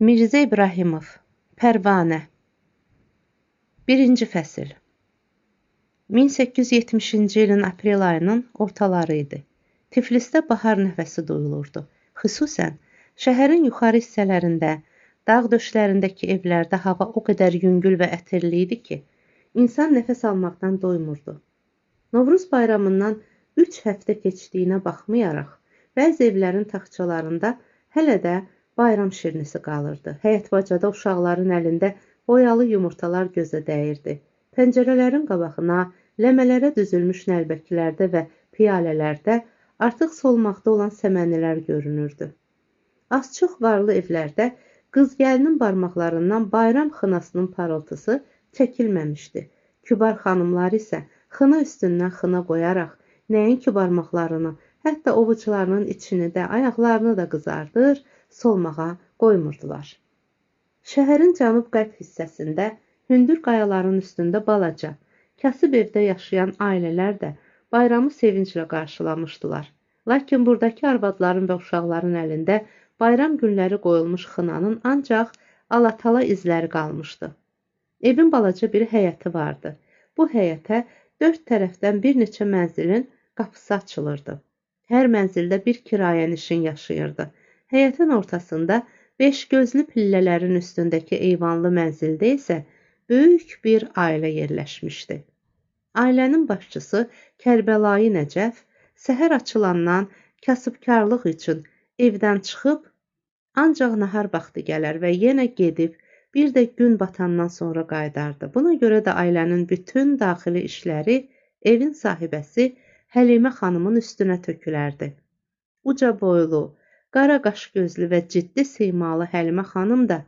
Mirzə İbrahimov, Pərvanə. 1-ci fəsil. 1870-ci ilin aprel ayının ortaları idi. Tiflisdə bahar nəfəsi duyulurdu. Xüsusən şəhərin yuxarı hissələrində, dağ döşlərindəki evlərdə hava o qədər yüngül və ətirli idi ki, insan nəfəs almaqdan doymurdu. Novruz bayramından 3 həftə keçdiyinə baxmayaraq, bəzi evlərin taxçalarında hələ də bayram şirnisi qalırdı. Həyət bacada uşaqların əlində boyalı yumurtalar gözə dəyirdi. Pəncərələrin qabağına, ləmələrə düzülmüş nəlbəkilərdə və piyalələrdə artıq solmaqda olan səmənilər görünürdü. Az-çox varlı evlərdə qız-gəlinin barmaqlarından bayram xınasının parıltısı çəkilməmişdi. Kübar xanımlar isə xına üstündən xına qoyaraq nəinki barmaqlarını, hətta ovucularının içini də, ayaqlarını da qızardır, solmağa qoymurdular. Şəhərin cənub-qərb hissəsində hündür qayaların üstündə balaca, kasıb evdə yaşayan ailələr də bayramı sevinclə qarşılamışdılar. Lakin buradakı arvadların və uşaqların əlində bayram günləri qoyulmuş xınanın ancaq alatala izləri qalmışdı. Evin balaca bir həyəti vardı. Bu həyətə 4 tərəfdən bir neçə mənzilin qapısı açılırdı. Hər mənzildə bir kirayənişin yaşayırdı. Həyətin ortasında 5 gözlü pillələrin üstündəki eyvanlı mənzildə isə böyük bir ailə yerləşmişdi. Ailənin başçısı Kərbəlayı Nəcəf səhər açılandan kasıbkarlıq üçün evdən çıxıb, ancaq nahar vaxtı gələr və yenə gedib, bir də gün batandan sonra qayıdardı. Buna görə də ailənin bütün daxili işləri evin sahibəsi Həlimə xanımın üstünə tökülərdi. Uca boylu, qara qaş gözlü və ciddi simalı Həlimə xanım da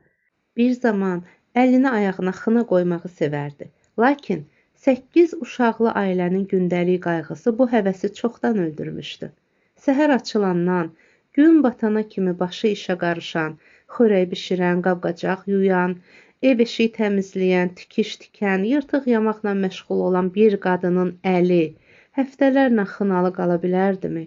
bir zaman əlini ayağına xına qoymağı sevərdi. Lakin 8 uşaqlı ailənin gündəlik qayğısı bu həvəsi çoxdan öldürmüşdü. Səhər açılandan gün batana kimi başı işə qarışan, xörək bişirən, qab-qacaq yuyan, ev eşiyi təmizləyən, tikiş tikən, yırtıq yamaqla məşğul olan bir qadının əli həftələrlə xınalı qala bilərdimi?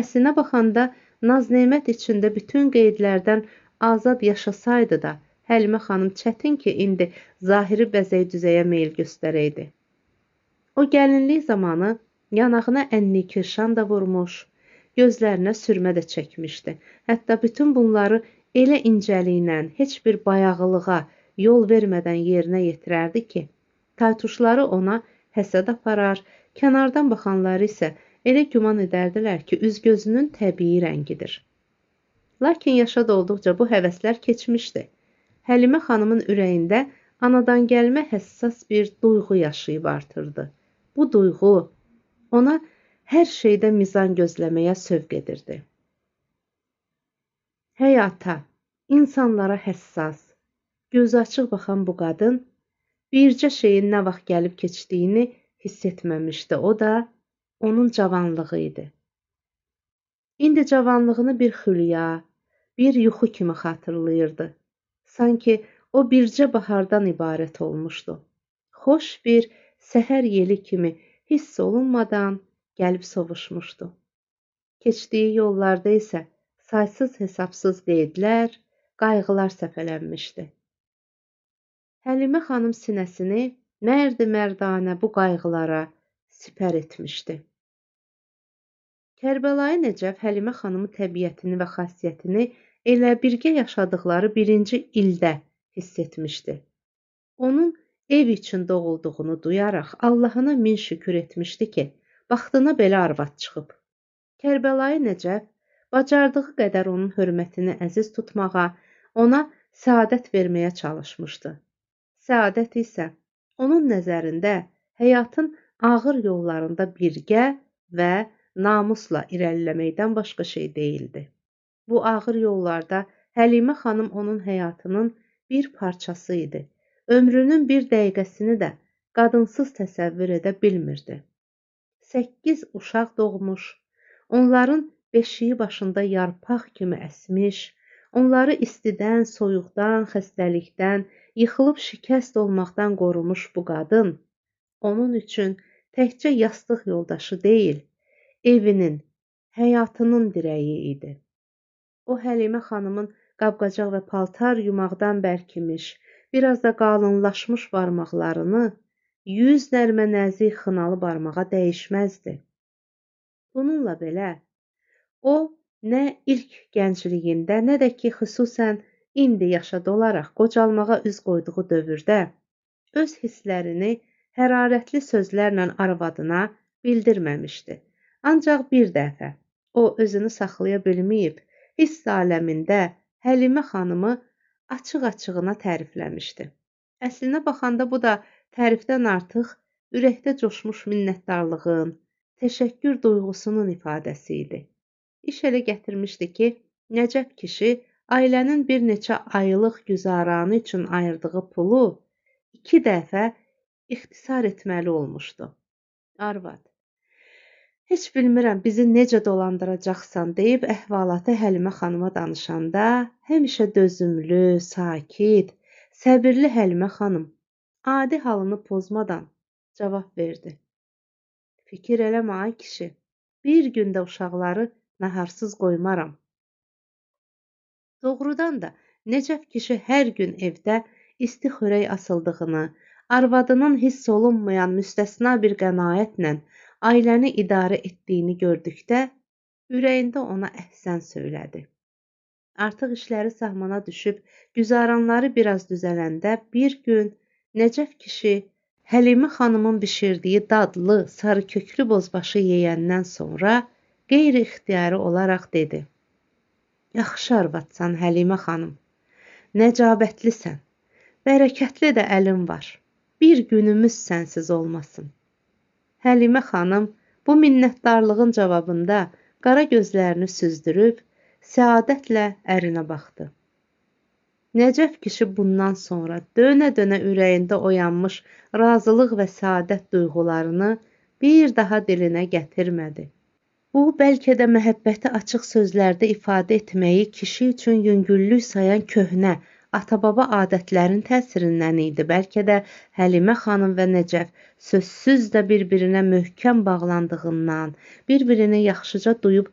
Əslinə baxanda naz-nemət içində bütün qeydlərdən azad yaşasaydı da, Həlimə xanım çətin ki, indi zahiri bəzək-düzəyə meyl göstərəydi. O gəlinlik zamanı yanağına ənni kirşan da vurmuş, gözlərinə sürmə də çəkmişdi. Hətta bütün bunları elə incəliylə, heç bir bayağılığa yol vermədən yerinə yetirərdi ki, taytuşları ona həsəd aparar, kənardan baxanları isə elə güman edərdilər ki, üz-gözünün təbii rəngidir. Lakin yaşa dolduqca bu həvəslər keçmişdi. Həlimə xanımın ürəyində anadan gəlmə həssas bir duyğu yaşayıb artırdı. Bu duyğu ona hər şeydə mizan gözləməyə sövq edirdi. Həyata, insanlara həssas, gözü açıq baxan bu qadın bircə şeyin nə vaxt gəlib keçdiyini hiss etməmişdi. O da onun cavanlığı idi. İndi cavanlığını bir xülya, bir yuxu kimi xatırlayırdı. Sanki o bircə bahardan ibarət olmuşdu. Xoş bir səhər yeli kimi hiss olunmadan gəlib sovuşmuşdu. Keçdiyi yollarda isə saysız-hesabsız qeydlər, qayğılar səpələnmişdi. Həlimə xanım sinəsini mərd-mərdanə bu qayğılara sipər etmişdi. Kərbəlayı Nəcəf Həlimə xanımın təbiətini və xasiyyətini elə birgə yaşadıkları 1-ci ildə hiss etmişdi. Onun ev üçün doğulduğunu duyaraq Allahına min şükür etmişdi ki, baxtına belə arvad çıxıb. Kərbəlayı Nəcəf bacardığı qədər onun hörmətini əziz tutmağa, ona səadət verməyə çalışmışdı. Səadət isə onun nəzərində həyatın ağır yollarında birgə və namusla irəliləməkdən başqa şey deyildi. Bu ağır yollarda Həlimə xanım onun həyatının bir parçası idi. Ömrünün bir dəqiqəsini də qadınsız təsəvvür edə bilmirdi. 8 uşaq doğmuş, onların beşiyi başında yarpaq kimi əsmiş, onları istidən, soyuqdan, xəstəlikdən, yıxılıb şikəst olmaqdan qorumuş bu qadın, onun üçün təkcə yastıq yoldaşı deyil, evinin, həyatının dirəyi idi. O Həlimə xanımın qab-qacaq və paltar yumaqdan bərkimiş, biraz da qalınlaşmış barmaqlarını 100 nərmə nəzik xınalı barmağa dəyişməzdi. Bununla belə, o, nə ilk gəncliyində, nə də ki, xüsusən indi yaşa dolaraq qocalmağa üz qoyduğu dövrdə öz hisslərini hərarətli sözlərlə arvadına bildirməmişdi. Ancaq bir dəfə o özünü saxlaya bilməyib, hiss aləmində Həlimə xanımı açıq-açığına tərifləmişdi. Əslinə baxanda bu da tərifdən artıq ürəkdə coşmuş minnətdarlığın, təşəkkür duyğusunun ifadəsi idi. İş elə gətirmişdi ki, Nəcəf kişi ailənin bir neçə aylıq güzaranı üçün ayırdığı pulu 2 dəfə ixtisar etməli olmuşdu. Arvad, heç bilmirəm bizi necə dolandıracaqsan deyib əhvalatı Həlimə xanıma danışanda həmişə dözümlü, sakit, səbirli Həlimə xanım adi halını pozmadan cavab verdi. Fikir eləmə ay kişi, bir gündə uşaqları naharsız qoymaram. Doğrudan da Nəcəf kişi hər gün evdə isti xörək asıldığını, arvadının hiss olunmayan müstəsna bir qənaətlə ailəni idarə etdiyini gördükdə, ürəyində ona əhsən söylədi. Artıq işləri sahmana düşüb, güzaranları biraz düzələndə bir gün Nəcəf kişi Həlimə xanımın bişirdiyi dadlı, sarı köklü bozbaşı yeyəndən sonra qeyri-ixtiyari olaraq dedi. Yaxşı arvadsan Həlimə xanım, nəcabətlisən, bərəkətli də əlin var, bir günümüz sənsiz olmasın. Həlimə xanım bu minnətdarlığın cavabında qara gözlərini süzdürüb, səadətlə ərinə baxdı. Nəcəf kişi bundan sonra dönə-dönə ürəyində oyanmış razılıq və səadət duyğularını bir daha dilinə gətirmədi. Bu, bəlkə də məhəbbəti açıq sözlərdə ifadə etməyi kişi üçün yüngüllük sayan köhnə, ata-baba adətlərin təsirindən idi. Bəlkə də Həlimə xanım və Nəcəf sözsüz də bir-birinə möhkəm bağlandığından, bir-birini yaxşıca duyub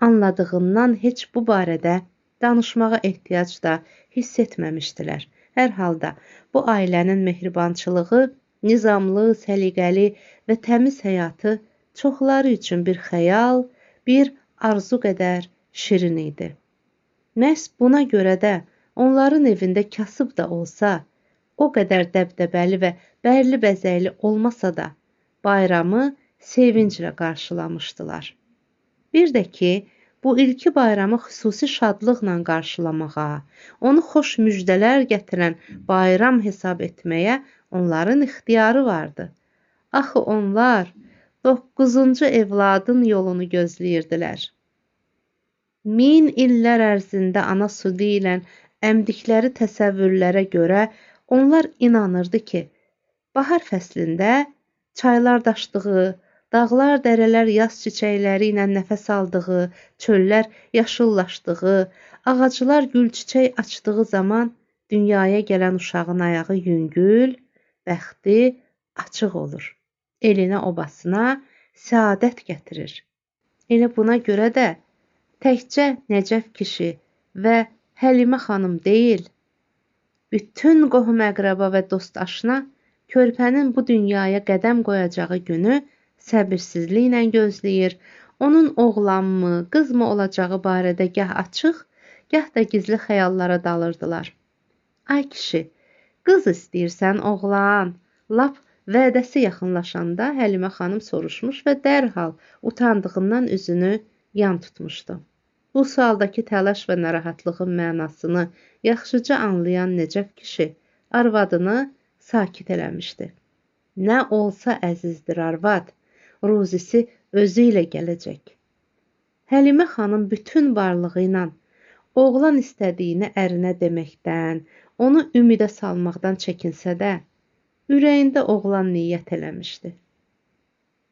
anladığından heç bu barədə danışmağa ehtiyac da hiss etməmişdilər. Hər halda bu ailənin mehribançılığı, nizamlı, səliqəli və təmiz həyatı çoxları üçün bir xəyal, bir arzu qədər şirin idi. Məhz buna görə də onların evində kasıb da olsa, o qədər dəbdəbəli və bərli bəzəkli olmasa da, bayramı sevinclə qarşılamışdılar. Bir də ki, bu ilki bayramı xüsusi şadlıqla qarşılamağa, onu xoş müjdələr gətirən bayram hesab etməyə onların ixtiyarı vardı. Axı onlar 9-cu evladın yolunu gözləyirdilər. 1000 illər ərzində ana südü ilə əmdikləri təsəvvürlərə görə onlar inanırdı ki, bahar fəslində çaylar daşdığı, dağlar, dərələr yaz çiçəkləri ilə nəfəs aldığı, çöllər yaşıllaşdığı, ağaclar gül-çiçək açdığı zaman dünyaya gələn uşağın ayağı yüngül, bəxti açıq olur. Elinə obasına səadət gətirir. Elə buna görə də təkcə Nəcəf kişi və Həlimə xanım deyil, bütün qohum-əqrəba və dost-aşna körpənin bu dünyaya qədəm qoyacağı günü səbirsizliklə gözləyir, onun oğlanmı, qızmı olacağı barədə gah açıq, gah da gizli xəyallara dalırdılar. Ay kişi, qız istəyirsən oğlan, lap vədəsi yaxınlaşanda Həlimə xanım soruşmuş və dərhal utandığından üzünü yan tutmuşdu. Bu sualdakı təlaş və narahatlığın mənasını yaxşıca anlayan Nəcəf kişi arvadını sakit eləmişdi. Nə olsa əzizdir arvad, ruzisi özü ilə gələcək. Həlimə xanım bütün varlığı ilə oğlan istədiyini ərinə deməkdən, onu ümidə salmaqdan çəkinsə də, ürəyində oğlan niyyət eləmişdi.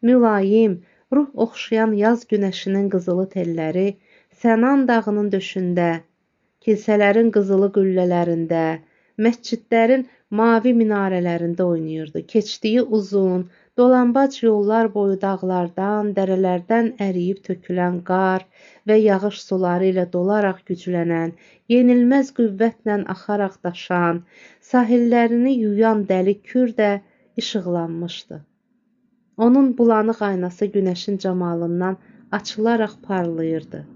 Mülayim, ruh oxşayan yaz günəşinin qızılı telləri Sənan dağının döşündə, kilsələrin qızılı qüllələrində, məscidlərin mavi minarələrində oynayırdı. Keçdiyi uzun, Dolambac yollar boyu dağlardan, dərələrdən əriyib tökülən qar və yağış suları ilə dolaraq güclənən, yenilməz qüvvətlə axaraq daşan, sahillərini yuyan dəli kür də işıqlanmışdı. Onun bulanıq aynası günəşin camalından açılaraq parlayırdı.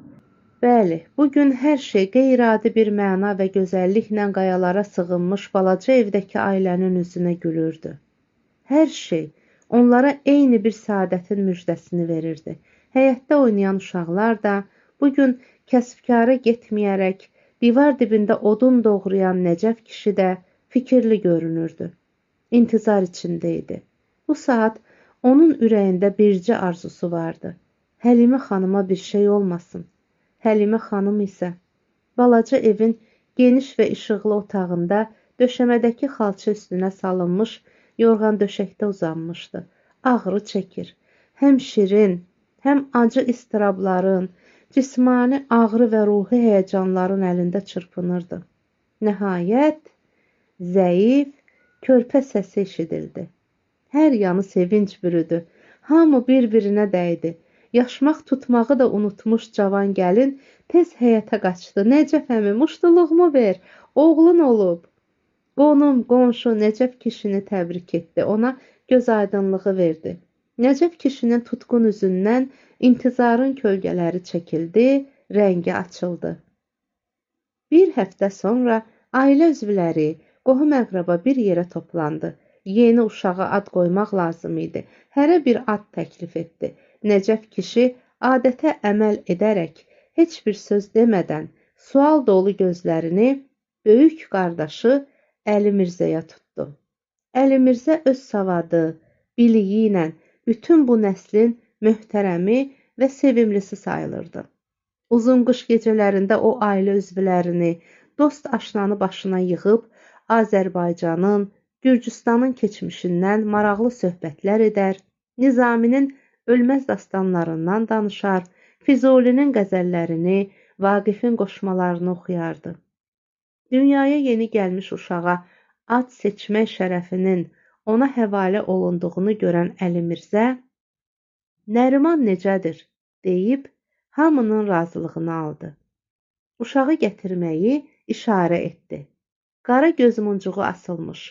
Bəli, bugün hər şey qeyri-adi bir məna və gözəlliklə qayalara sığınmış balaca evdəki ailənin üzünə gülürdü. Hər şey onlara eyni bir saadətin müjdəsini verirdi. Həyətdə oynayan uşaqlar da bugün kəsbkara getməyərək divar dibində odun doğrayan Nəcəf kişi də fikirli görünürdü. İntizar içində idi. Bu saat onun ürəyində bircə arzusu vardı. Həlimə xanıma bir şey olmasın. Həlimə xanım isə balaca evin geniş və işıqlı otağında döşəmədəki xalça üstünə salınmış yorğan döşəkdə uzanmışdı. Ağrı çəkir. Həm şirin, həm acı istirabların, cismani ağrı və ruhi həyəcanların əlində çırpınırdı. Nəhayət, zəif, körpə səsi eşidildi. Hər yanı sevinç bürüdü. Hamı bir-birinə dəydi. Yaşmaq tutmağı da unutmuş cavan gəlin tez həyətə qaçdı. Nəcəf əmi, muştuluğumu ver, oğlun olub. Qonum, qonşu Nəcəf kişini təbrik etdi, ona göz aydınlığı verdi. Nəcəf kişinin tutqun üzündən intizarın kölgələri çəkildi, rəngi açıldı. Bir həftə sonra ailə üzvləri, qohum-əqraba bir yerə toplandı. Yeni uşağa ad qoymaq lazım idi. Hərə bir ad təklif etdi. Nəcəf kişi adətə əməl edərək, heç bir söz demədən, sual dolu gözlərini böyük qardaşı Əli Mirzəyə tutdu. Əli Mirzə öz savadı, biliyi ilə bütün bu nəslin möhtərəmi və sevimlisi sayılırdı. Uzun qış gecələrində o ailə üzvlərini, dost aşnanı başına yığıb, Azərbaycanın, Gürcüstanın keçmişindən maraqlı söhbətlər edər, Nizaminin ölməz dastanlarından danışar, Füzulinin qəzəllərini, Vaqifin qoşmalarını oxuyardı. Dünyaya yeni gəlmiş uşağa ad seçmək şərəfinin ona həvalə olunduğunu görən Əli Mirzə, "Nəriman necədir?" deyib hamının razılığını aldı. Uşağı gətirməyi işarə etdi. Qara gözmuncuğu asılmış,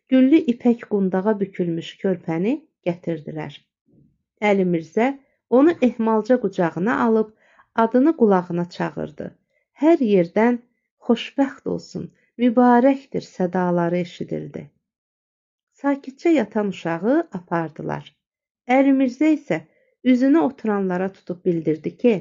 güllü ipək qundağa bükülmüş körpəni gətirdilər. Əli Mirzə onu ehmalca qucağına alıb adını qulağına çağırdı. Hər yerdən xoşbəxt olsun, mübarəkdir sədaları eşidildi. Sakitcə yatan uşağı apardılar. Əli Mirzə isə üzünü oturanlara tutub bildirdi ki,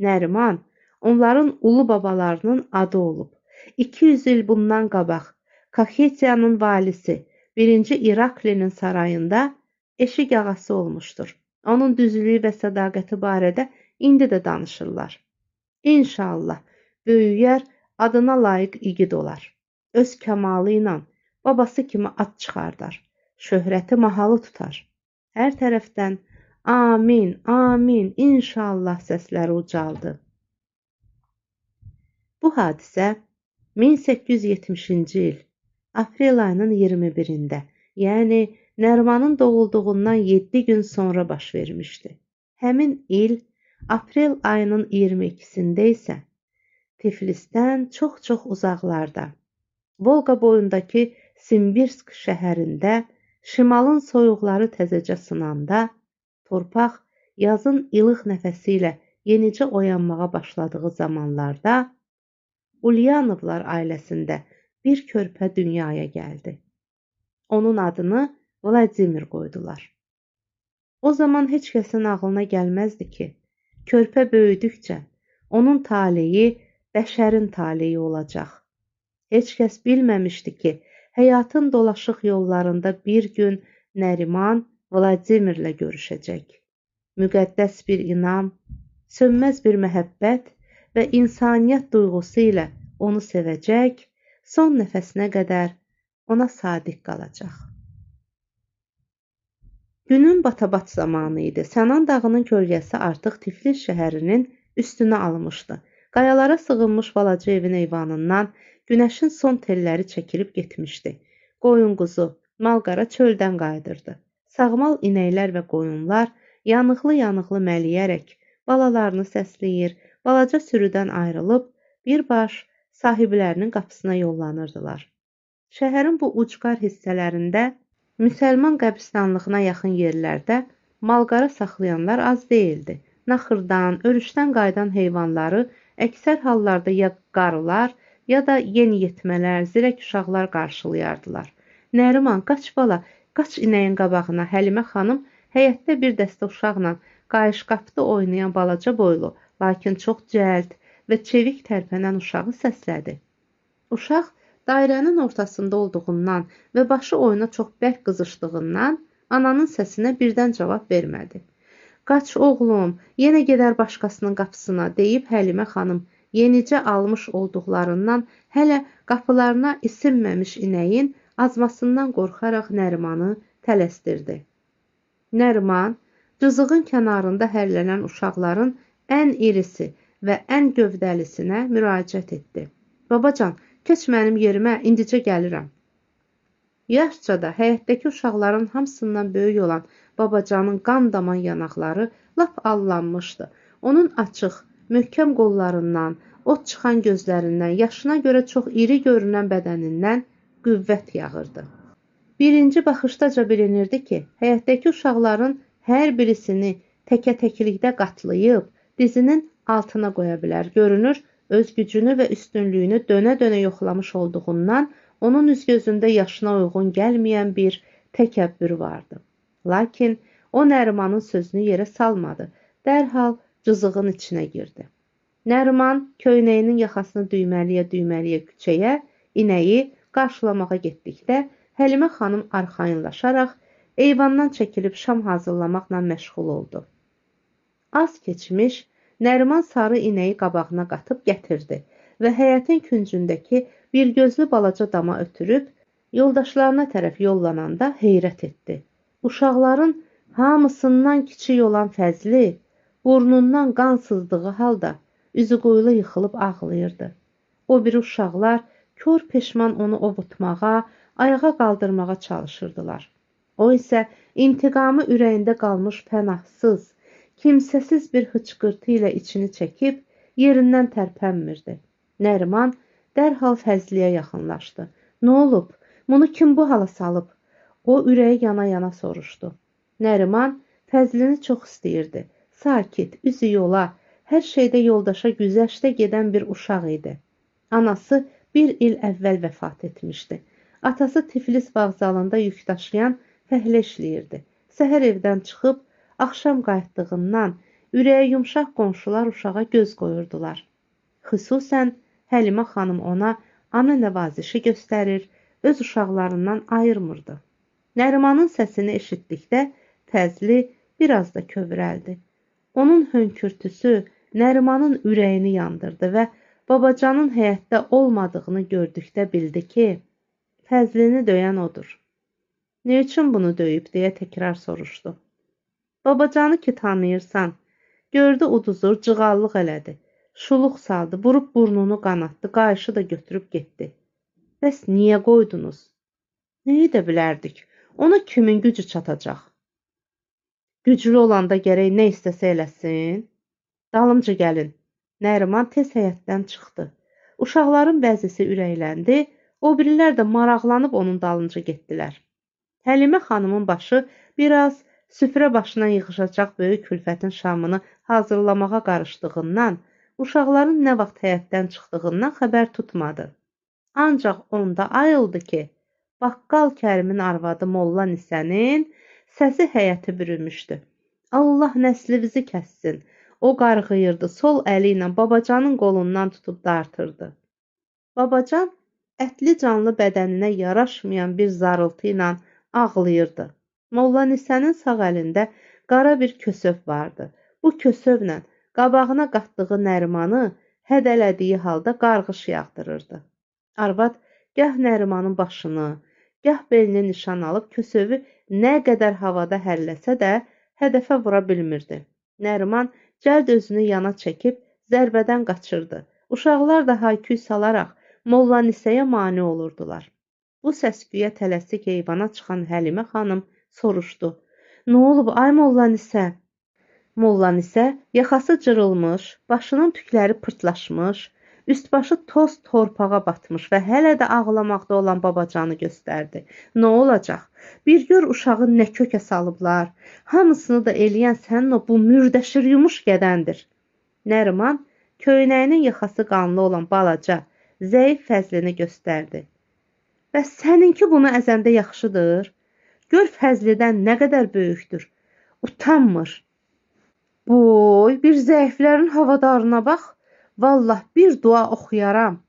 Nəriman onların ulu babalarının adı olub. 200 il bundan qabaq Kaxetiyanın valisi 1-ci İraklinin sarayında eşik ağası olmuşdur. Onun düzlüyü və sədaqəti barədə indi də danışırlar. İnşallah böyüyər, adına layiq igid olar. Öz kəmalı ilə babası kimi ad çıxardar. Şöhrəti mahalı tutar. Hər tərəfdən amin, amin, inşallah səsləri ucaldı. Bu hadisə 1870-ci il aprel ayının 21-də, yəni Nərimanın doğulduğundan 7 gün sonra baş vermişdi. Həmin il aprel ayının 22-sində isə Tiflisdən çox-çox uzaqlarda, Volqa boyundakı Simbirsk şəhərində şimalın soyuqları təzəcə sınanda, torpaq yazın ilıq nəfəsi ilə yenicə oyanmağa başladığı zamanlarda Ulyanovlar ailəsində bir körpə dünyaya gəldi. Onun adını Vladimir qoydular. O zaman heç kəsin ağlına gəlməzdi ki, körpə böyüdükcə onun taleyi bəşərin taleyi olacaq. Heç kəs bilməmişdi ki, həyatın dolaşıq yollarında bir gün Nəriman Vladimirlə görüşəcək. Müqəddəs bir inam, sönməz bir məhəbbət və insaniyyət duyğusu ilə onu sevəcək, son nəfəsinə qədər ona sadiq qalacaq. Günün batabat zamanı idi. Sənan dağının kölgəsi artıq Tiflis şəhərinin üstünə almışdı. Qayalara sığınmış balaca evin eyvanından günəşin son telləri çəkilib getmişdi. Qoyun quzu, malqara çöldən qayıdırdı. Sağmal inəklər və qoyunlar yanıqlı-yanıqlı mələyərək balalarını səsləyir, balaca sürüdən ayrılıb birbaş sahiblərinin qapısına yollanırdılar. Şəhərin bu ucqar hissələrində, müsəlman qəbristanlığına yaxın yerlərdə malqara saxlayanlar az deyildi. Naxırdan, örüşdən qayıdan heyvanları əksər hallarda ya qarılar, ya da yeniyetmələr, zirək uşaqlar qarşılayardılar. Nəriman, qaç bala, qaç inəyin qabağına. Həlimə xanım həyətdə bir dəstə uşaqla qayış-qapdı oynayan balaca boylu, lakin çox cəld və çevik tərpənən uşağı səslədi. Uşaq dairənin ortasında olduğundan və başı oyuna çox bərk qızışdığından ananın səsinə birdən cavab vermədi. Qaç oğlum, yenə gedər başqasının qapısına, deyib Həlimə xanım yenicə almış olduqlarından hələ qapılarına isinməmiş inəyin azmasından qorxaraq Nərimanı tələsdirdi. Nəriman, cızığın kənarında hərlənən uşaqların ən irisi və ən gövdəlisinə müraciət etdi. Babacan, keç mənim yerimə, indicə gəlirəm. Yaşca da həyətdəki uşaqların hamısından böyük olan babacanın qan daman yanaqları lap allanmışdı. Onun açıq, möhkəm qollarından, ot çıxan gözlərindən, yaşına görə çox iri görünən bədənindən qüvvət yağırdı. Birinci baxışdaca bilinirdi ki, həyətdəki uşaqların hər birisini təkə-təklikdə qatlayıb, dizinin altına qoya bilər. Görünür, öz gücünü və üstünlüyünü dönə-dönə yoxlamış olduğundan onun üz-gözündə yaşına uyğun gəlməyən bir təkəbbür vardı. Lakin o Nərimanın sözünü yerə salmadı. Dərhal cızığın içinə girdi. Nəriman köynəyinin yaxasını düymələyə-düymələyə küçəyə, inəyi qarşılamağa getdikdə Həlimə xanım arxayınlaşaraq eyvandan çəkilib şam hazırlamaqla məşğul oldu. Az keçmiş, Nəriman sarı inəyi qabağına qatıb gətirdi və həyətin küncündəki bir gözlü balaca dama ötürüb, yoldaşlarına tərəf yollananda heyrət etdi. Uşaqların hamısından kiçik olan Fəzli, burnundan qan sızdığı halda üzü qoyulu yıxılıb ağlayırdı. O biri uşaqlar kör peşman onu ovutmağa, ayağa qaldırmağa çalışırdılar. O isə intiqamı ürəyində qalmış pənahsız, kimsəsiz bir hıçqırtı ilə içini çəkib yerindən tərpənmirdi. Nəriman dərhal Fəzliyə yaxınlaşdı. Nə olub? Bunu kim bu hala salıb? O ürəyi yana-yana soruşdu. Nəriman Fəzlini çox istəyirdi. Sakit, üzü yola, hər şeydə yoldaşa güzəştə gedən bir uşaq idi. Anası bir il əvvəl vəfat etmişdi. Atası Tiflis vağzalında yük daşıyan fəhlə işləyirdi. Səhər evdən çıxıb, axşam qayıtdığından ürəyə yumşaq qonşular uşağa göz qoyurdular. Xüsusən Həlimə xanım ona ana nəvazişi göstərir, öz uşaqlarından ayırmırdı. Nərimanın səsini eşitdikdə Fəzli biraz da kövrəldi. Onun hönkürtüsü Nərimanın ürəyini yandırdı və babacanın həyətdə olmadığını gördükdə bildi ki, Fəzlini döyən odur. Nə üçün bunu döyüb deyə təkrar soruşdu. Babacanı ki tanıyırsan, gördü uduzur, cığallıq elədi. Şuluq saldı, burub burnunu qanatdı, qayışı da götürüb getdi. Bəs niyə qoydunuz? Nə edə bilərdik? Ona kimin gücü çatacaq? Güclü olanda gərək nə istəsə eləsin? Dalımca gəlin. Nəriman tez həyətdən çıxdı. Uşaqların bəzisi ürəkləndi, o birilər də maraqlanıb onun dalınca getdilər. Həlimə xanımın başı biraz süfrə başına yığışacaq böyük külfətin şamını hazırlamağa qarışdığından, uşaqların nə vaxt həyətdən çıxdığından xəbər tutmadı. Ancaq onda ayıldı ki, baqqal Kərimin arvadı Molla Nisənin səsi həyəti bürümüşdü. Allah nəslinizi kəssin. O qarğıyırdı, sol əli ilə babacanın qolundan tutub dartırdı. Babacan ətli canlı bədəninə yaraşmayan bir zarıltı ilə ağlayırdı. Molla Nisənin sağ əlində qara bir kösöv vardı. Bu kösövlə qabağına qatdığı Nərimanı hədələdiyi halda qarğış yağdırırdı. Arvad gah Nərimanın başını, gah belini nişan alıb kösövü nə qədər havada hərləsə də hədəfə vura bilmirdi. Nəriman cəld özünü yana çəkib zərbədən qaçırdı. Uşaqlar da hayküy salaraq Molla Nisəyə mane olurdular. Bu səsküyə tələsik eyvana çıxan Həlimə xanım soruşdu. Nə olub ay Molla Nisə? Molla Nisə yaxası cırılmış, başının tükləri pırtlaşmış, üst-başı toz torpağa batmış və hələ də ağlamaqda olan babacanı göstərdi. Nə olacaq? Bir gör uşağı nə kökə salıblar. Hamısını da eləyən sənin o bu mürdəşir yumuş qədəndir. Nəriman köynəyinin yaxası qanlı olan balaca, zəif Fəzlini göstərdi. Bəs səninki bunu əzəndə yaxşıdır? Gör Fəzlidən nə qədər böyükdür. Utanmır. Boy, bir zəiflərin havadarına bax. Vallah bir dua oxuyaram.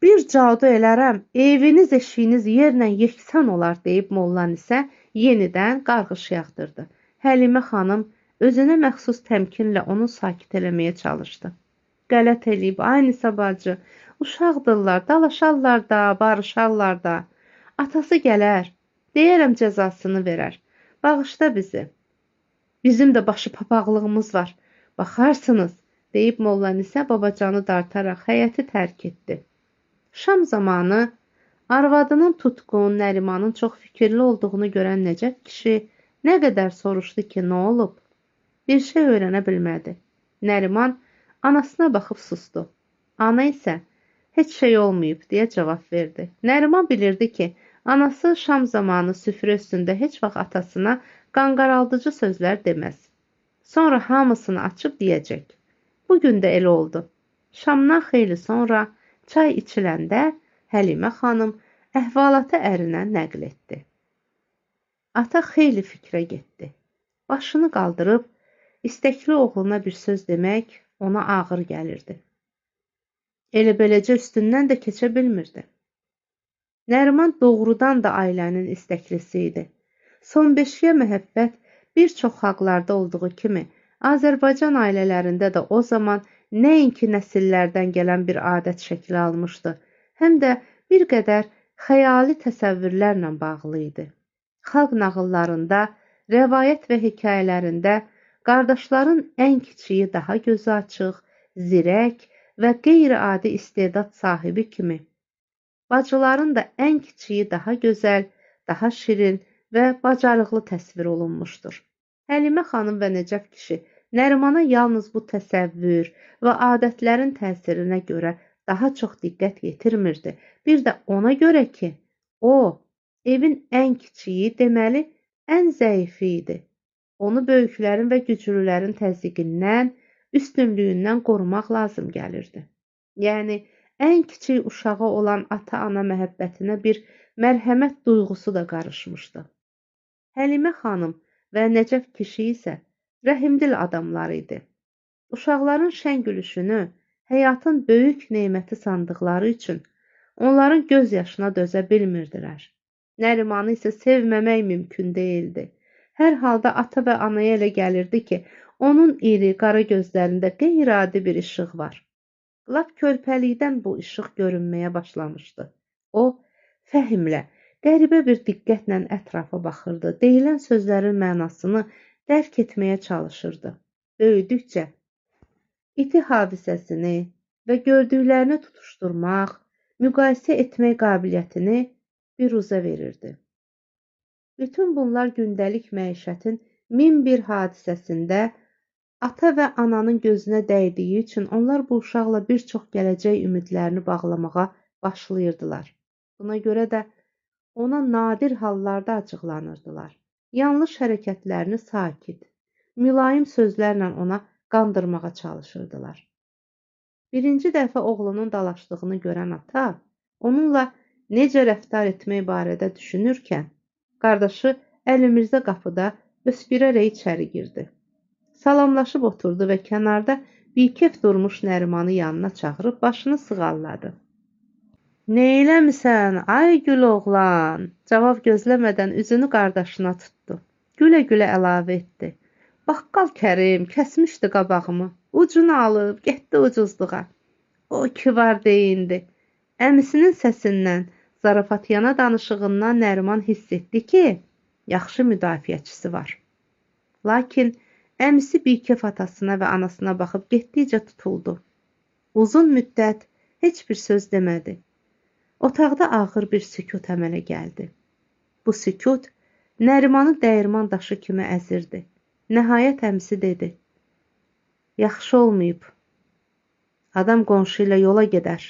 Bir cadu elərəm, eviniz eşiyiniz yerlə yeksan olar deyib Molla Nisə yenidən qarğış yağdırdı. Həlimə xanım özünə məxsus təmkinlə onu sakit eləməyə çalışdı. Qələt eləyib, ay Nisə bacı, uşaqdırlar, dalaşarlar da, barışarlar da. Atası gələr, deyərəm cəzasını verər. Bağışla bizi. Bizim də başı papaqlığımız var. Baxarsınız, deyib Molla Nisə babacanı dartaraq həyəti tərk etdi. Şam zamanı arvadının tutqun, Nərimanın çox fikirli olduğunu görən Nəcəf kişi nə qədər soruşdu ki, nə olub? Bir şey öyrənə bilmədi. Nəriman anasına baxıb susdu. Ana isə heç şey olmayıb deyə cavab verdi. Nəriman bilirdi ki, anası şam zamanı süfrə üstündə heç vaxt atasına qanqaraldıcı sözlər deməz. Sonra hamısını açıb deyəcək. Bugün də elə oldu. Şamdan xeyli sonra çay içiləndə Həlimə xanım əhvalatı ərinə nəql etdi. Ata xeyli fikrə getdi. Başını qaldırıb, istəkli oğluna bir söz demək ona ağır gəlirdi. Elə beləcə üstündən də keçə bilmirdi. Nəriman doğrudan da ailənin istəklisi idi. Son beşiyə məhəbbət bir çox xalqlarda olduğu kimi, Azərbaycan ailələrində də o zaman nəinki nəsillərdən gələn bir adət şəkli almışdı, həm də bir qədər xəyali təsəvvürlərlə bağlı idi. Xalq nağıllarında, rəvayət və hekayələrində qardaşların ən kiçiyi daha gözü açıq, zirək və qeyri-adi istedad sahibi kimi, bacıların da ən kiçiyi daha gözəl, daha şirin və bacarıqlı təsvir olunmuşdur. Həlimə xanım və Nəcəf kişi Nərimana yalnız bu təsəvvür və adətlərin təsirinə görə daha çox diqqət yetirmirdi. Bir də ona görə ki, o, evin ən kiçiyi, deməli, ən zəifi idi. Onu böyüklərin və güclülərin təzyiqindən, üstünlüyündən qorumaq lazım gəlirdi. Yəni, ən kiçik uşağı olan ata-ana məhəbbətinə bir mərhəmət duyğusu da qarışmışdı. Həlimə xanım və Nəcəf kişi isə rəhimdil adamlar idi. Uşaqların şən gülüşünü həyatın böyük neməti sandıqları üçün onların göz yaşına dözə bilmirdilər. Nərimanı isə sevməmək mümkün deyildi. Hər halda ata və anaya elə gəlirdi ki, onun iri, qara gözlərində qeyri-adi bir işıq var. Lap körpəlikdən bu işıq görünməyə başlamışdı. O, fəhmlə, qəribə bir diqqətlə ətrafa baxırdı, deyilən sözlərin mənasını dərk etməyə çalışırdı. Böyüdükcə iti hadisəsini və gördüklərini tutuşturmaq, müqayisə etmək qabiliyyətini büruzə verirdi. Bütün bunlar gündəlik məişətin min bir hadisəsində ata və ananın gözünə dəydiyi üçün onlar bu uşaqla bir çox gələcək ümidlərini bağlamağa başlayırdılar. Buna görə də ona nadir hallarda acıqlanırdılar. Yanlış hərəkətlərini sakit, mülayim sözlərlə ona qandırmağa çalışırdılar. Birinci dəfə oğlunun dalaşdığını görən ata, onunla necə rəftar etmək barədə düşünürkən, qardaşı Əli Mirzə qapıda öspirərək içəri girdi. Salamlaşıb oturdu və kənarda bikef durmuş Nərimanı yanına çağırıb başını sığalladı. Nə eləmisən, ay gül oğlan? Cavab gözləmədən üzünü qardaşına tutdu. Gülə-gülə əlavə etdi. Baqqal Kərim kəsmişdi qabağımı. Ucunu alıb, getdi ucuzluğa. O ki var deyindi. Əmisinin səsindən, zarafatyana danışığından Nəriman hiss etdi ki, yaxşı müdafiəçisi var. Lakin əmisi bikef atasına və anasına baxıb getdikcə tutuldu. Uzun müddət heç bir söz demədi. Otaqda ağır bir sükut əmələ gəldi. Bu sükut Nərimanı dəyirman daşı kimi əzirdi. Nəhayət əmisi dedi: "Yaxşı olmayıb. Adam qonşu ilə yola gedər."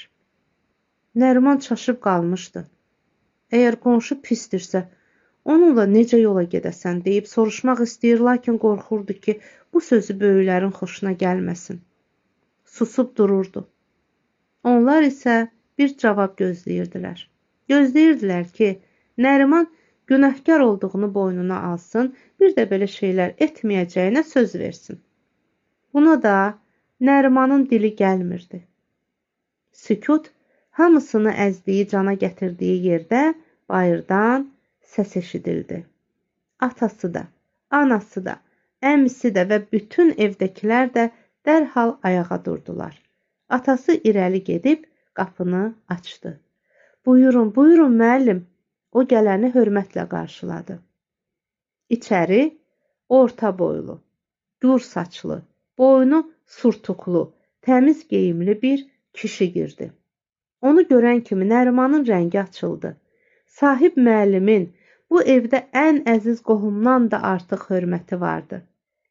Nəriman çaşıb qalmışdı. "Əgər qonşu pisdirsə, onunla necə yola gedəsən?" deyib soruşmaq istəyir, lakin qorxurdu ki, bu sözü böyüklərin xoşuna gəlməsin. Susub dururdu. Onlar isə bir cavab gözləyirdilər. Gözləyirdilər ki, Nəriman günahkar olduğunu boynuna alsın, bir də belə şeylər etməyəcəyinə söz versin. Buna da Nərimanın dili gəlmirdi. Sükut hamısını əzdiyi, cana gətirdiyi yerdə bayırdan səs eşidildi. Atası da, anası da, əmisi də və bütün evdəkilər də dərhal ayağa durdular. Atası irəli gedib qapını açdı. "Buyurun, buyurun müəllim." O gələni hörmətlə qarşıladı. İçəri orta boylu, gur saçlı, boynu surtuqlu, təmiz geyimli bir kişi girdi. Onu görən kimi Nərimanın rəngi açıldı. Sahib müəllimin bu evdə ən əziz qohumdan da artıq hörməti vardı.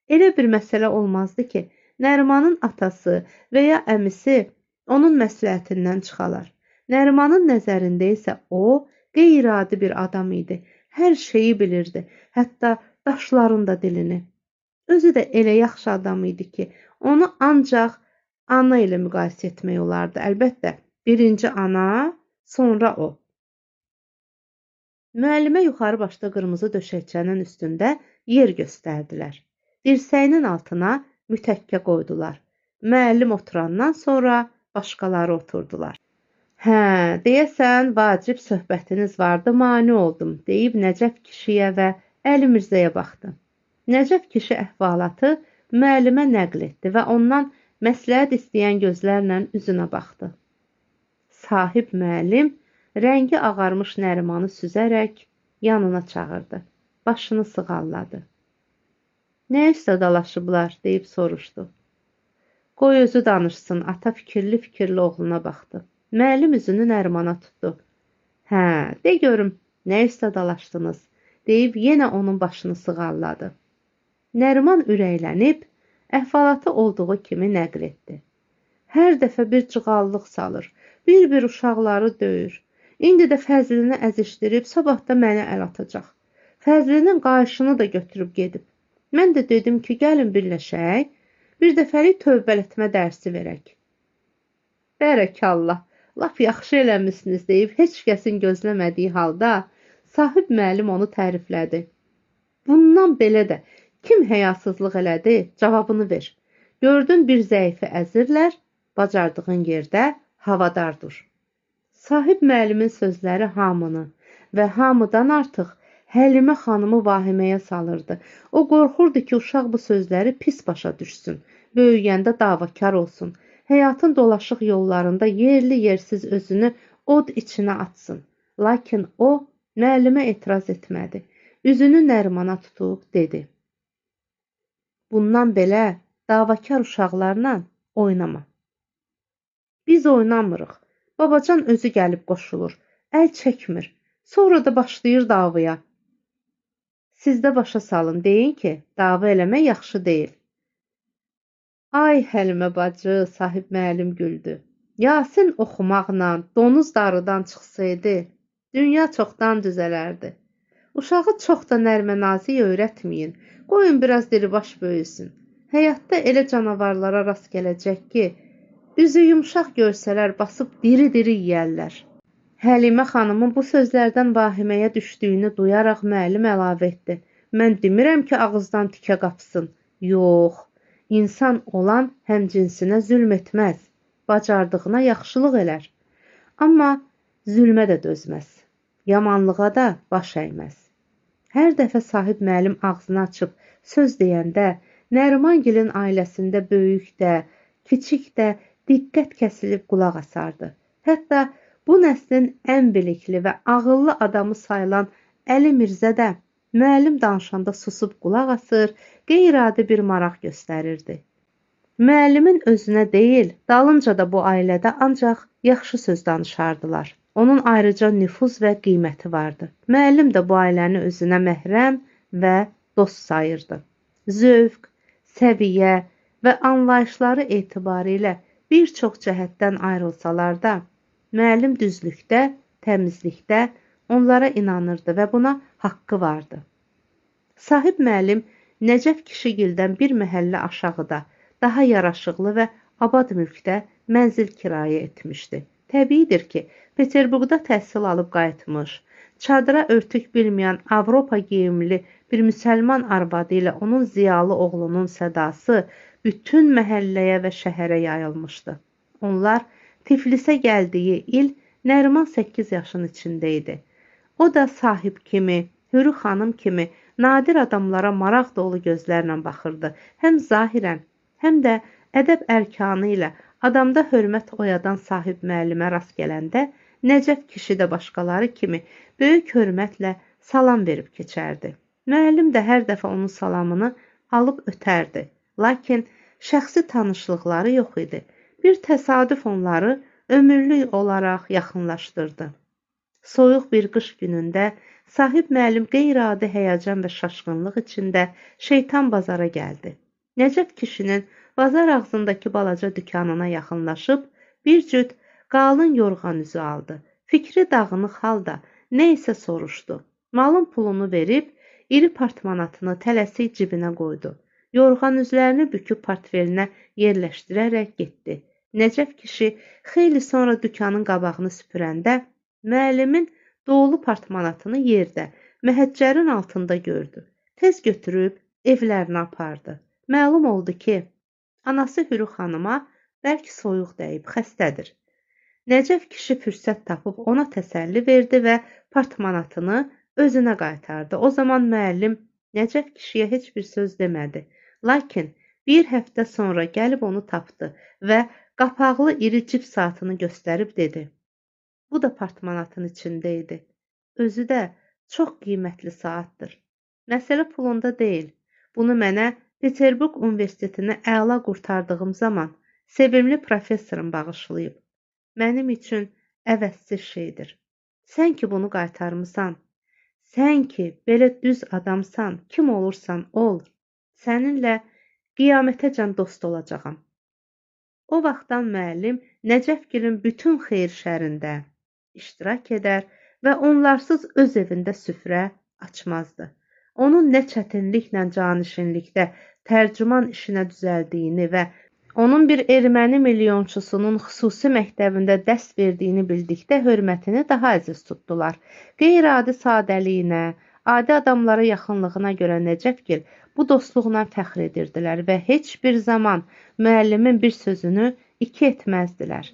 Elə bir məsələ olmazdı ki, Nərimanın atası və ya əmisi onun məsləhətindən çıxalar. Nərimanın nəzərində isə o, qeyri-adi bir adam idi. Hər şeyi bilirdi, hətta daşların da dilini. Özü də elə yaxşı adam idi ki, onu ancaq ana ilə müqayisə etmək olardı. Əlbəttə, birinci ana, sonra o. Müəllimə yuxarı başda qırmızı döşəkçənin üstündə yer göstərdilər. Dirsəyinin altına mütəkkə qoydular. Müəllim oturandan sonra başqaları oturdular. "Hə, deyəsən vacib söhbətiniz vardı, mane oldum," deyib Nəcəf kişiyə və Əli Mirzəyə baxdı. Nəcəf kişi əhvalatı müəllimə nəql etdi və ondan məsləhət istəyən gözlərlə üzünə baxdı. Sahib müəllim rəngi ağarmış Nərimanı süzərək yanına çağırdı. Başını sığalladı. "Nə üstə dalaşıblar?" deyib soruşdu. "Qoy özü danışsın," ata fikirli-fikirli oğluna baxdı. Müəllim üzünü Nərimana tutdu. "Hə, de görüm, nə üstə dalaşdınız?" deyib yenə onun başını sığalladı. Nəriman ürəklənib, əhvalatı olduğu kimi nəql etdi. "Hər dəfə bir cığallıq salır, bir-bir uşaqları döyür. İndi də Fəzlini əzişdirib, sabah da mənə əl atacaq. Fəzlinin qayışını da götürüb gedib. Mən də dedim ki, gəlin birləşək, bir dəfəlik tövbələtmə dərsi verək." "Bərəkallah, lap yaxşı eləmisiniz," deyib heç kəsin gözləmədiyi halda sahib müəllim onu təriflədi. "Bundan belə də kim həyasızlıq elədi, cavabını ver. Gördün bir zəifi əzirlər, bacardığın yerdə havadar dur." Sahib müəllimin sözləri hamını və hamıdan artıq Həlimə xanımı vahiməyə salırdı. O qorxurdu ki, uşaq bu sözləri pis başa düşsün, böyüyəndə davakar olsun, həyatın dolaşıq yollarında yerli yersiz özünü od içinə atsın. Lakin o, müəllimə etiraz etmədi. Üzünü Nərimana tutub dedi: "Bundan belə davakar uşaqlarla oynama." "Biz oynamırıq. Babacan özü gəlib qoşulur, əl çəkmir. Sonra da başlayır davaya." "Siz də başa salın, deyin ki, dava eləmək yaxşı deyil." "Ay Həlimə bacı," sahib müəllim güldü. "Yasin oxumaqla, donuz darıdan çıxsaydı, dünya çoxdan düzələrdi. Uşağı çox da nərmə-nazik öyrətməyin. Qoyun biraz diribaş böyüsün. Həyatda elə canavarlara rast gələcək ki, üzü yumşaq görsələr basıb diri-diri yeyərlər." Həlimə xanımın bu sözlərdən vahiməyə düşdüyünü duyaraq müəllim əlavə etdi. "Mən demirəm ki, ağızdan tikə qapsın. Yox, insan olan həmcinsinə zülm etməz, bacardığına yaxşılıq elər. Amma zülmə də dözməz, yamanlığa da baş əyməz." Hər dəfə sahib müəllim ağzını açıb söz deyəndə, Nərimangilin ailəsində böyük də, kiçik də diqqət kəsilib qulaq asardı. Hətta bu nəslin ən bilikli və ağıllı adamı sayılan Əli Mirzə də müəllim danışanda susub qulaq asır, qeyri-adi bir maraq göstərirdi. Müəllimin özünə deyil, dalınca da bu ailədə ancaq yaxşı söz danışardılar. Onun ayrıca nüfuz və qiyməti vardı. Müəllim də bu ailəni özünə məhrəm və dost sayırdı. Zövq, səviyyə və anlayışları etibarilə bir çox cəhətdən ayrılsalar da, müəllim düzlükdə, təmizlikdə onlara inanırdı və buna haqqı vardı. Sahib müəllim Nəcəf kişigildən bir məhəllə aşağıda, daha yaraşıqlı və abad mülkdə mənzil kirayə etmişdi. Təbiidir ki, Peterburqda təhsil alıb qayıtmış, çadıra örtük bilməyən Avropa geyimli bir müsəlman arvadı ilə onun ziyalı oğlunun sədası bütün məhəlləyə və şəhərə yayılmışdı. Onlar Tiflisə gəldiyi il Nəriman 8 yaşın içində idi. O da sahib kimi, Hürü xanım kimi nadir adamlara maraq dolu gözlərlə baxırdı. Həm zahirən, həm də ədəb ərkanı ilə adamda hörmət oyadan sahib müəllimə rast gələndə Nəcəf kişi də başqaları kimi böyük hörmətlə salam verib keçərdi. Müəllim də hər dəfə onun salamını alıb ötərdi. Lakin şəxsi tanışlıqları yox idi. Bir təsadüf onları ömürlük olaraq yaxınlaşdırdı. Soyuq bir qış günündə sahib müəllim qeyri-adi həyəcan və şaşqınlıq içində şeytan bazara gəldi. Nəcəf kişinin bazar ağzındakı balaca dükanına yaxınlaşıb bir cüt qalın yorğan üzü aldı. Fikri dağınıq halda nə isə soruşdu. Malın pulunu verib iri portmanatını tələsik cibinə qoydu. Yorğan üzlərini büküb portfelinə yerləşdirərək getdi. Nəcəf kişi xeyli sonra dükanın qabağını süpürəndə müəllimin dolu portmanatını yerdə, məhəccərin altında gördü. Tez götürüb evlərinə apardı. Məlum oldu ki, anası Hürü xanıma bəlkə soyuq dəyib, xəstədir. Nəcəf kişi fürsət tapıb ona təsəlli verdi və portmanatını özünə qaytardı. O zaman müəllim Nəcəf kişiyə heç bir söz demədi. Lakin bir həftə sonra gəlib onu tapdı və qapaqlı iri cib saatını göstərib dedi. Bu da portmanatın içində idi. Özü də çox qiymətli saatdır. Məsələ pulunda deyil. Bunu mənə Peterburq Universitetinə əla qurtardığım zaman sevimli professorum bağışlayıb. Mənim üçün əvəzsiz şeydir. Sən ki bunu qaytarmısan, sən ki belə düz adamsan, kim olursan ol, səninlə qiyamətəcən dost olacağam. O vaxtdan müəllim Nəcəfgilin bütün xeyir şərində iştirak edər və onlarsız öz evində süfrə açmazdı. Onun nə çətinliklə canişinlikdə tərcüman işinə düzəldiyini və onun bir erməni milyonçusunun xüsusi məktəbində dərs verdiyini bildikdə hörmətini daha əziz tutdular. Qeyri-adi sadəliyinə, adi adamlara yaxınlığına görə Nəcəfgil bu dostluqla fəxr edirdilər və heç bir zaman müəllimin bir sözünü iki etməzdilər.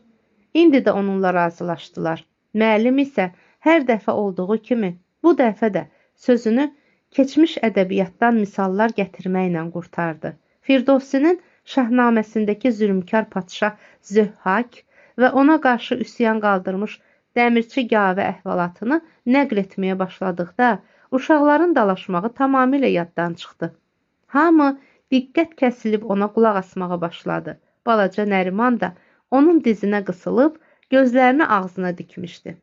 İndi də onunla razılaşdılar. Müəllim isə hər dəfə olduğu kimi bu dəfə də sözünü keçmiş ədəbiyyatdan misallar gətirməklə qurtardı. Firdovsinin Şahnaməsindəki zülmkar padşah Zöhhak və ona qarşı üsyan qaldırmış dəmirçi Gavə əhvalatını nəql etməyə başladıqda uşaqların dalaşmağı tamamilə yaddan çıxdı. Hamı diqqət kəsilib ona qulaq asmağa başladı. Balaca Nəriman da onun dizinə qısılıb gözlərini ağzına dikmişdi.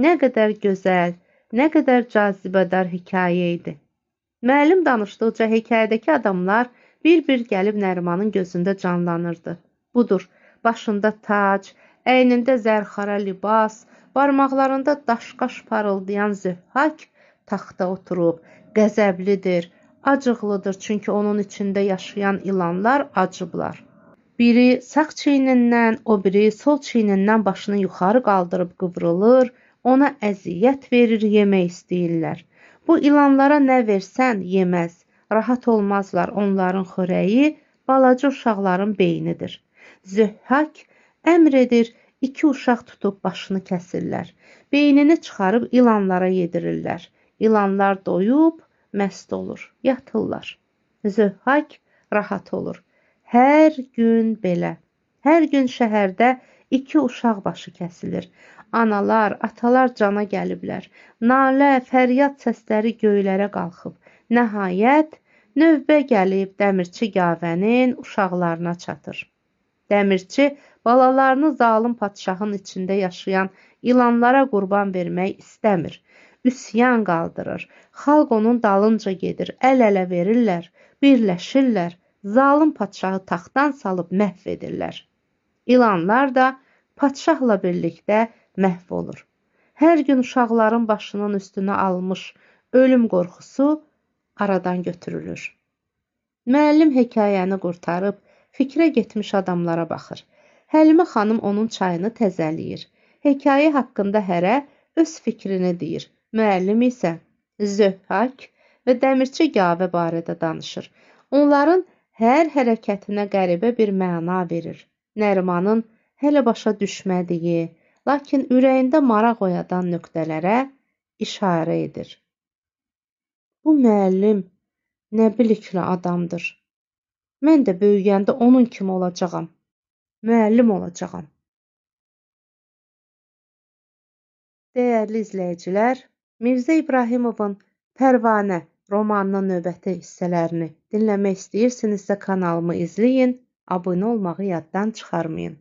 Nə qədər gözəl, nə qədər cazibədar hekayə idi. Müəllim danışdıqca hekayədəki adamlar bir-bir gəlib Nərimanın gözündə canlanırdı. Budur, başında tac, əynində zərxara libas, barmaqlarında daşqaş parıldayan Zöhhak taxta oturub, qəzəblidir, acıqlıdır çünki onun içində yaşayan ilanlar acıblar. Biri sağ çiynindən, o biri sol çiynindən başını yuxarı qaldırıb qıvrılır, ona əziyyət verir, yemək istəyirlər. Bu ilanlara nə versən yeməz, rahat olmazlar, onların xörəyi balaca uşaqların beynidir. Zöhhak əmr edir, 2 uşaq tutub başını kəsirlər. Beynini çıxarıb ilanlara yedirirlər. İlanlar doyub, məst olur, yatırlar. Zöhhak rahat olur. Hər gün belə. Hər gün şəhərdə 2 uşaq başı kəsilir. Analar, atalar cana gəliblər. Nalə, fəryad səsləri göylərə qalxıb. Nəhayət, növbə gəlib dəmirçi Gavənin uşaqlarına çatır. Dəmirçi balalarını zalım padşahın içində yaşayan ilanlara qurban vermək istəmir. Üsyan qaldırır. Xalq onun dalınca gedir, əl-ələ verirlər, birləşirlər, zalım padşahı taxtdan salıb məhv edirlər. İlanlar da padşahla birlikdə məhv olur. Hər gün uşaqların başının üstünə almış ölüm qorxusu aradan götürülür. Müəllim hekayəni qurtarıb fikrə getmiş adamlara baxır. Həlimə xanım onun çayını təzələyir. Hekayə haqqında hərə öz fikrini deyir. Müəllim isə Zöhhak və Dəmirçi Gavə barədə danışır. Onların hər hərəkətinə qəribə bir məna verir. Nərimanın hələ başa düşmədiyi, lakin ürəyində maraq oyadan nöqtələrə işarə edir. Bu müəllim nə bilikli adamdır. Mən də böyüyəndə onun kimi olacağam. Müəllim olacağam. Dəyərli izləyicilər, Mirzə İbrahimovun Pərvanə romanının növbəti hissələrini dinləmək istəyirsinizsə kanalımı izləyin, abunə olmağı yaddan çıxarmayın.